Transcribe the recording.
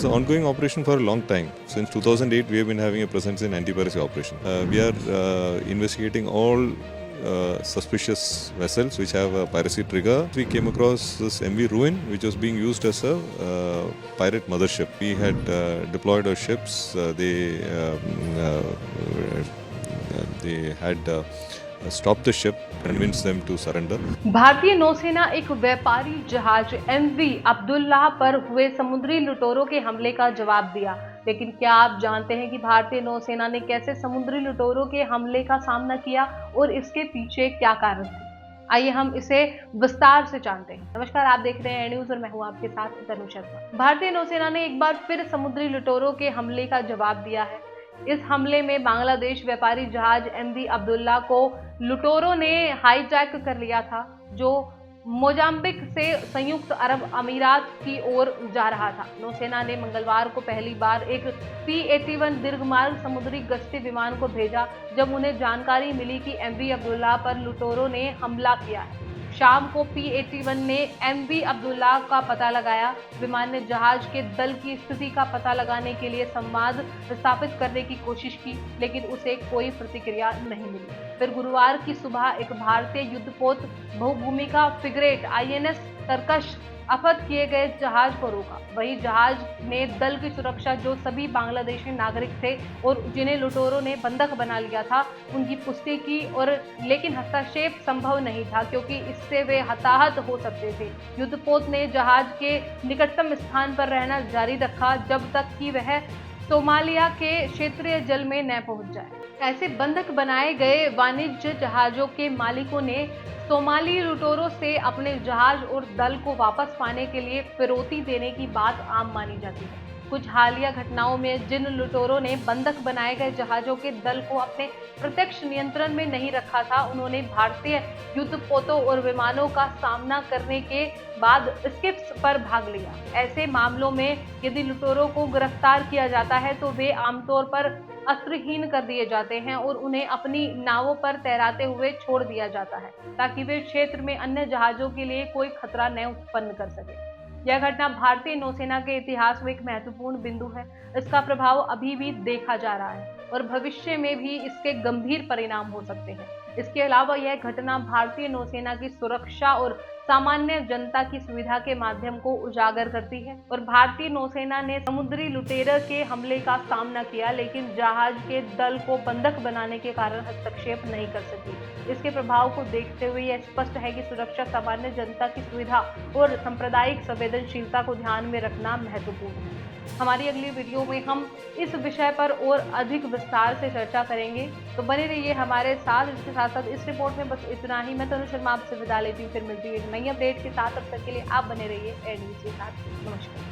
is an ongoing operation for a long time. Since 2008, we have been having a presence in anti-piracy operation. We are investigating all suspicious vessels which have a piracy trigger. We came across this MV Ruin, which was being used as a pirate mothership. We had deployed our ships. They had stopped the ship, convinced them to surrender. भारतीय नौसेना एक व्यापारी जहाज MV Abdullah पर हुए समुद्री लुटेरों के हमले का जवाब दिया। लेकिन क्या आप जानते हैं कि भारतीय नौसेना ने कैसे समुद्री लुटेरों के हमले का सामना किया और इसके पीछे क्या कारण थे? आइए हम इसे विस्तार से जानते हैं। नमस्कार, आप देख रहे हैं न्यूज और मैं हूं आपके साथ तनु शर्मा। भारतीय नौसेना ने एक बार फिर समुद्री लुटेरों के हमले का जवाब दिया है। इस हमले में बांग्लादेश व्यापारी जहाज एमवी अब्दुल्ला को लुटेरों ने हाईजैक कर लिया था, जो मोजाम्बिक से संयुक्त अरब अमीरात की ओर जा रहा था। नौसेना ने मंगलवार को पहली बार एक P-81 दीर्घमार्ग समुद्री गश्ती विमान को भेजा, जब उन्हें जानकारी मिली कि एमवी अब्दुल्ला पर लुटेरों ने हमला किया है। शाम को P-81 ने एमवी अब्दुल्ला का पता लगाया। विमान ने जहाज के दल की स्थिति का पता लगाने के लिए संवाद स्थापित करने की कोशिश की, लेकिन उसे कोई प्रतिक्रिया नहीं मिली। फिर गुरुवार की सुबह एक भारतीय युद्धपोत बहुभूमिका फ्रिगेट INS तरकश आफत किए गए जहाज को रोका। वही जहाज ने दल की सुरक्षा, जो सभी बांग्लादेशी नागरिक थे और जिन्हें लुटेरों ने बंधक बना लिया था, उनकी पुष्टि की, और लेकिन हस्तक्षेप संभव नहीं था क्योंकि इससे वे हताहत हो सकते थे। युद्धपोत ने जहाज के निकटतम स्थान पर रहना जारी रखा जब तक कि वह सोमालिया के क्षेत्रीय जल में न पहुंच जाए। ऐसे बंधक बनाए गए वाणिज्य जहाजों के मालिकों ने सोमाली लुटेरों से अपने जहाज और दल को वापस पाने के लिए फिरौती देने की बात आम मानी जाती है। कुछ हालिया घटनाओं में जिन लुटेरों ने बंधक बनाए गए जहाजों के दल को अपने प्रत्यक्ष नियंत्रण में नहीं रखा था, उन्होंने भारतीय युद्धपोतों और विमानों का सामना करने के बाद स्किप्स पर भाग लिया। ऐसे मामलों में यदि लुटेरों को गिरफ्तार किया जाता है तो वे आमतौर पर अस्त्रहीन कर दिए जाते हैं और उन्हें अपनी नावों पर तैराते हुए छोड़ दिया जाता है, ताकि वे क्षेत्र में अन्य जहाजों के लिए कोई खतरा न उत्पन्न कर सके। यह घटना भारतीय नौसेना के इतिहास में एक महत्वपूर्ण बिंदु है। इसका प्रभाव अभी भी देखा जा रहा है और भविष्य में भी इसके गंभीर परिणाम हो सकते हैं। इसके अलावा यह घटना भारतीय नौसेना की सुरक्षा और सामान्य जनता की सुविधा के माध्यम को उजागर करती है। और भारतीय नौसेना ने समुद्री लुटेरों के हमले का सामना किया, लेकिन जहाज के दल को बंधक बनाने के कारण हस्तक्षेप नहीं कर सकी। इसके प्रभाव को देखते हुए यह स्पष्ट है कि सुरक्षा, सामान्य जनता की सुविधा और सांप्रदायिक संवेदनशीलता को ध्यान में रखना महत्वपूर्ण है। हमारी अगली वीडियो में हम इस विषय पर और अधिक विस्तार से चर्चा करेंगे, तो बने रहिए हमारे साथ। इसके साथ साथ इस रिपोर्ट में बस इतना ही। मैं तनु शर्मा आपसे विदा लेती हूँ, फिर मिलती है एक नई अपडेट के साथ। तब तक के लिए आप बने रहिए एड न्यूज़ के साथ। नमस्कार।